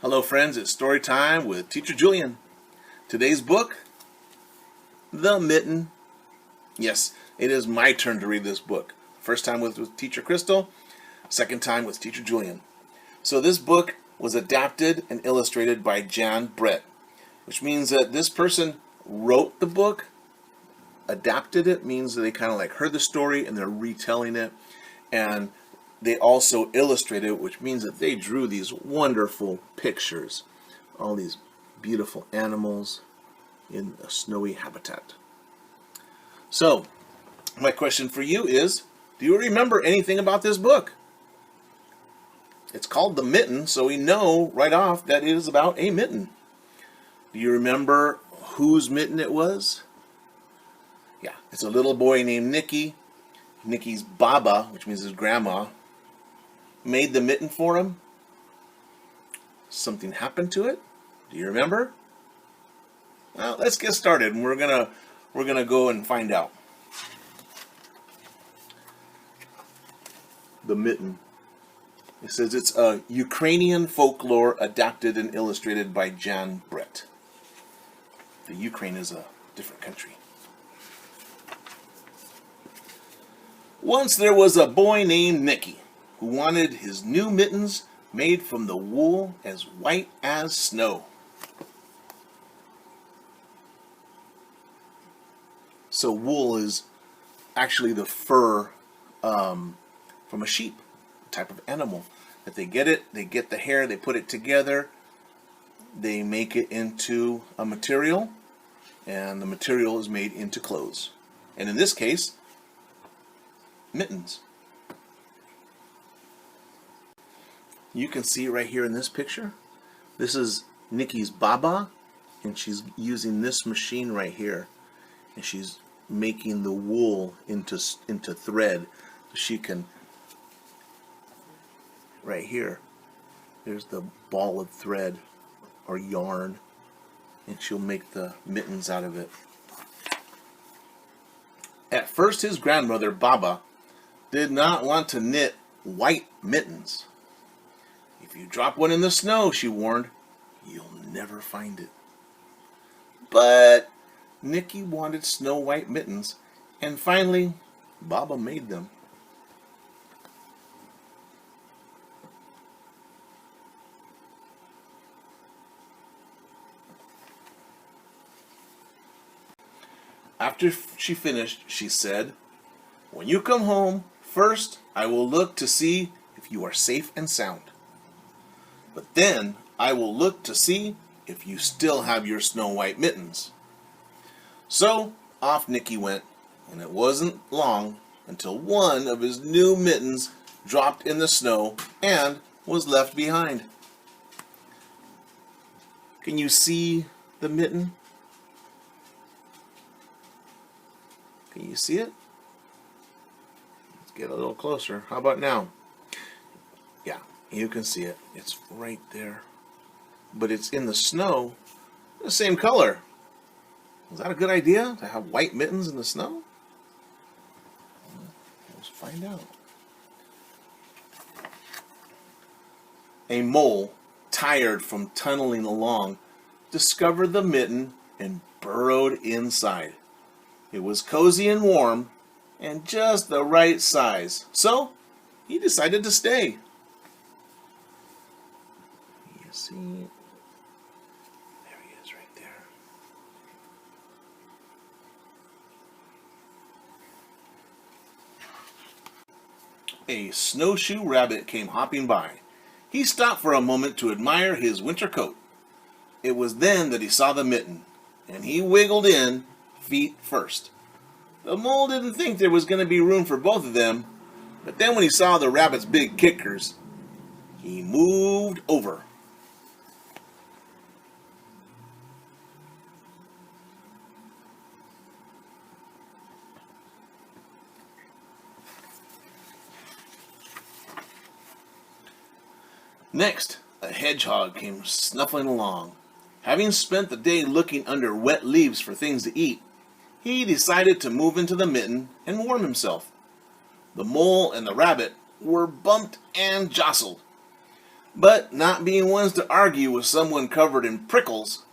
Hello friends, it's story time with Teacher Julian. Today's book, The Mitten. Yes, it is my turn to read this book. First time with Teacher Crystal, second time with Teacher Julian. So this book was adapted and illustrated by Jan Brett, which means that this person wrote the book. Adapted it means that they kind of like heard the story and they're retelling it, and they also illustrated it, which means that they drew these wonderful pictures, all these beautiful animals in a snowy habitat. So, my question for you is, do you remember anything about this book? It's called The Mitten, so we know right off that it is about a mitten. Do you remember whose mitten it was? Yeah, it's a little boy named Nicki. Nicki's Baba, which means his grandma, made the mitten for him. Something happened to it. Do you remember? Well, let's get started, and we're gonna go and find out. The Mitten. It says it's a Ukrainian folklore adapted and illustrated by Jan Brett. The Ukraine is a different country. Once there was a boy named Nicki who wanted his new mittens made from the wool as white as snow. So wool is actually the fur from a sheep, type of animal. If they get the hair, they put it together, they make it into a material, and the material is made into clothes. And in this case, mittens. You can see right here in this picture, this is Nicki's Baba, and she's using this machine right here, and she's making the wool into thread, so she can, right here, there's the ball of thread or yarn, and she'll make the mittens out of it. At first, his grandmother, Baba, did not want to knit white mittens. If you drop one in the snow, she warned, you'll never find it. But Nicki wanted snow white mittens, and finally, Baba made them. After she finished, she said, "When you come home, first I will look to see if you are safe and sound. But then I will look to see if you still have your snow white mittens." So off Nicki went, and it wasn't long until one of his new mittens dropped in the snow and was left behind. Can you see the mitten? Can you see it? Let's get a little closer. How about now? Yeah, you can see it. It's right there. But it's in the snow, the same color. Is that a good idea, to have white mittens in the snow? Let's find out. A mole, tired from tunneling along, discovered the mitten and burrowed inside. It was cozy and warm, and just the right size, so he decided to stay. You see? There he is right there. A snowshoe rabbit came hopping by. He stopped for a moment to admire his winter coat. It was then that he saw the mitten, and he wiggled in, feet first. The mole didn't think there was going to be room for both of them, but then when he saw the rabbit's big kickers, he moved over. Next, a hedgehog came snuffling along. Having spent the day looking under wet leaves for things to eat, he decided to move into the mitten and warm himself. The mole and the rabbit were bumped and jostled. But not being ones to argue with someone covered in prickles,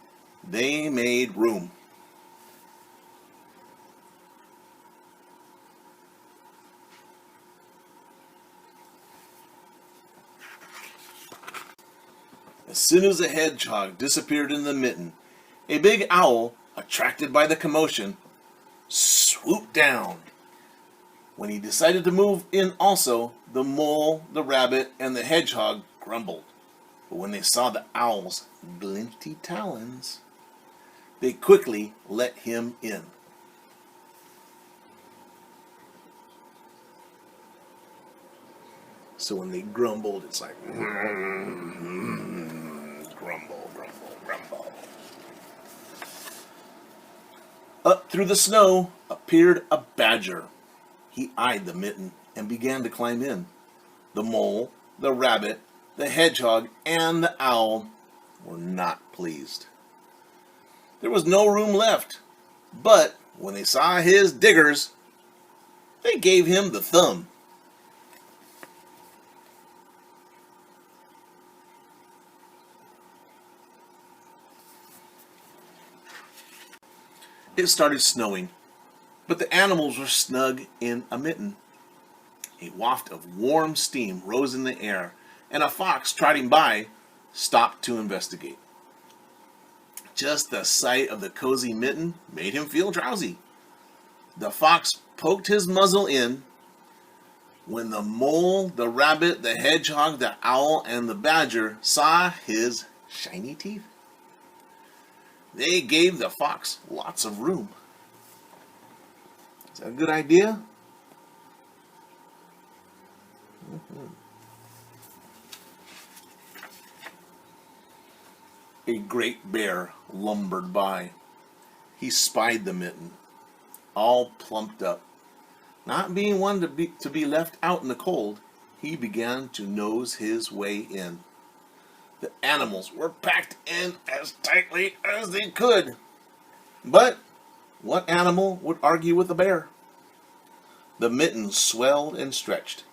they made room. As soon as the hedgehog disappeared in the mitten, a big owl, attracted by the commotion, swooped down. When he decided to move in also, the mole, the rabbit, and the hedgehog grumbled. But when they saw the owl's glinty talons, they quickly let him in. So when they grumbled, it's like, grumble, grumble, grumble. Up through the snow appeared a badger. He eyed the mitten and began to climb in. The mole, the rabbit, the hedgehog, and the owl were not pleased. There was no room left, but when they saw his diggers, they gave him the thumb. It started snowing, but the animals were snug in a mitten. A waft of warm steam rose in the air, and a fox trotting by stopped to investigate. Just the sight of the cozy mitten made him feel drowsy. The fox poked his muzzle in. When the mole, the rabbit, the hedgehog, the owl, and the badger saw his shiny teeth, they gave the fox lots of room. Is that a good idea? A great bear lumbered by. He spied the mitten, all plumped up. Not being one to be left out in the cold, he began to nose his way in. The animals were packed in as tightly as they could. But what animal would argue with a bear? The mitten swelled and stretched.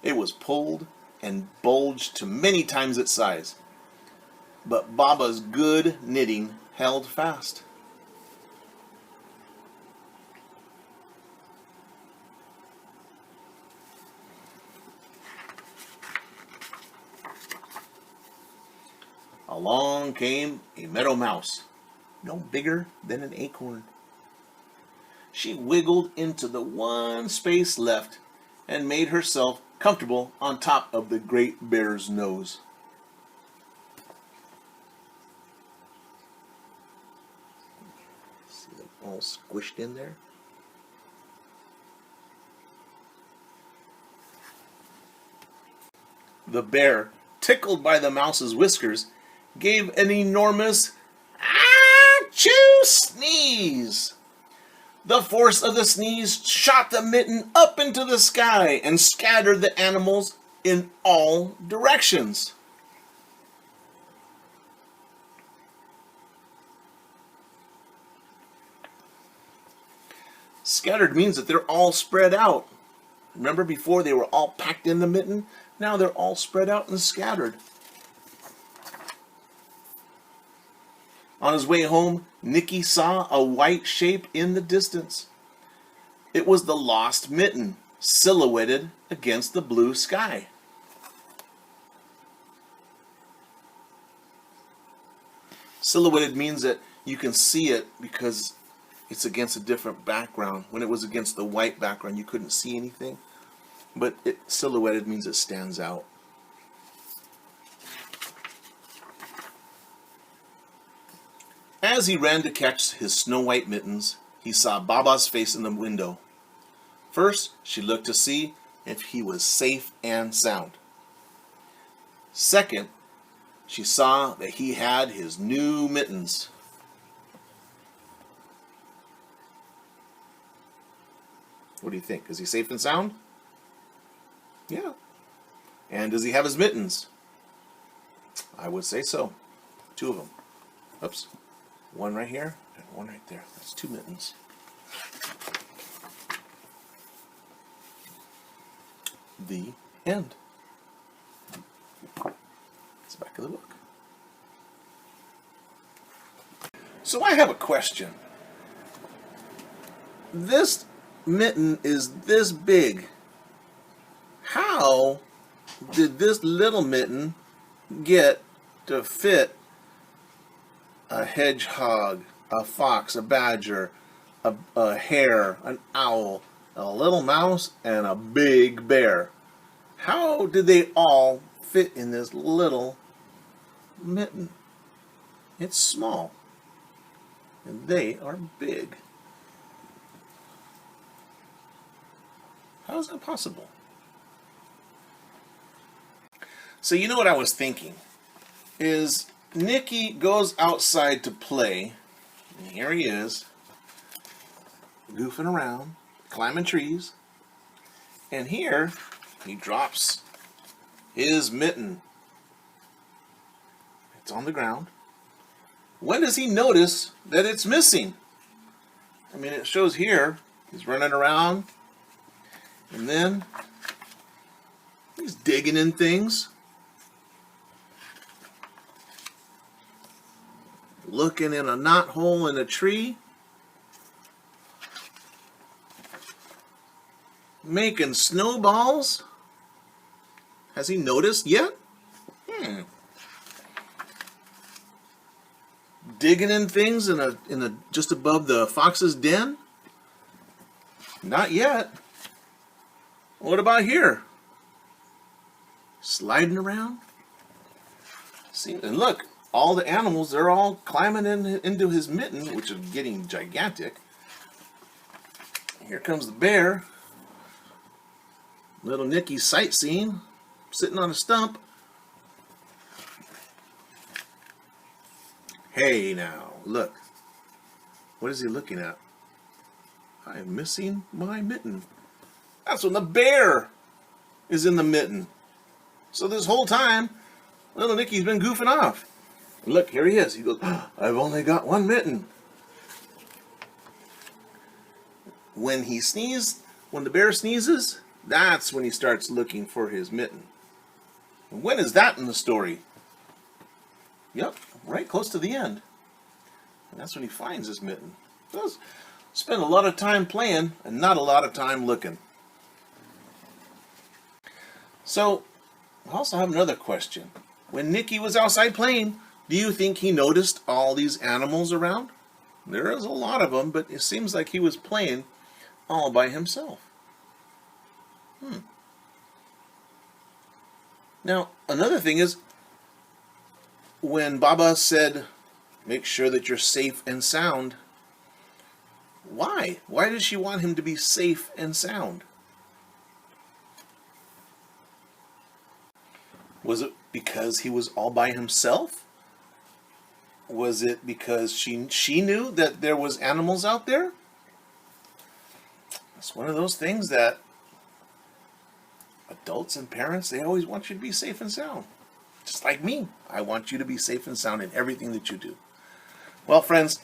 It was pulled and bulged to many times its size. But Baba's good knitting held fast. Along came a meadow mouse, no bigger than an acorn. She wiggled into the one space left and made herself comfortable on top of the great bear's nose. See them all squished in there? The bear, tickled by the mouse's whiskers, gave an enormous achoo sneeze. The force of the sneeze shot the mitten up into the sky and scattered the animals in all directions. Scattered means that they're all spread out. Remember before they were all packed in the mitten? Now they're all spread out and scattered. On his way home, Nicki saw a white shape in the distance. It was the lost mitten, silhouetted against the blue sky. Silhouetted means that you can see it because it's against a different background. When it was against the white background, you couldn't see anything. But silhouetted means it stands out. As he ran to catch his snow-white mittens, he saw Baba's face in the window. First, she looked to see if he was safe and sound. Second, she saw that he had his new mittens. What do you think? Is he safe and sound? Yeah. And does he have his mittens? I would say so. 2 of them. Oops. One right here and one right there. That's 2 mittens. The end. That's the back of the book. So I have a question. This mitten is this big. How did this little mitten get to fit a hedgehog, a fox, a badger, a hare, an owl, a little mouse, and a big bear? How did they all fit in this little mitten? It's small, and they are big. How is that possible? So you know what I was thinking is Nicki goes outside to play, and here he is, goofing around, climbing trees, and here he drops his mitten. It's on the ground. When does he notice that it's missing? I mean, it shows here he's running around, and then he's digging in things, looking in a knot hole in a tree, making snowballs. Has he noticed yet? Digging in things in a just above the fox's den? Not yet. What about here? Sliding around? See, and look, all the animals, they're all climbing into his mitten, which is getting gigantic. Here comes the bear. Little Nicki sightseeing, sitting on a stump. Hey now, look. What is he looking at? I am missing my mitten. That's when the bear is in the mitten. So this whole time, little Nicki's been goofing off. And look, here he is. He goes, I've only got one mitten. When he sneezes, when the bear sneezes, that's when he starts looking for his mitten. And when is that in the story? Yep, right close to the end. And that's when he finds his mitten. He does spend a lot of time playing and not a lot of time looking. So, I also have another question. When Nicki was outside playing, do you think he noticed all these animals around? There is a lot of them, but it seems like he was playing all by himself. Now, another thing is, when Baba said, make sure that you're safe and sound, why? Why does she want him to be safe and sound? Was it because he was all by himself? Was it because she knew that there was animals out there? It's one of those things that adults and parents, they always want you to be safe and sound. Just like me. I want you to be safe and sound in everything that you do. Well, friends,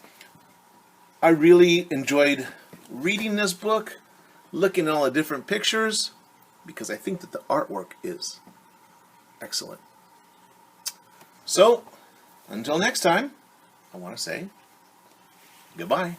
I really enjoyed reading this book, looking at all the different pictures, because I think that the artwork is excellent. So, until next time, I want to say goodbye.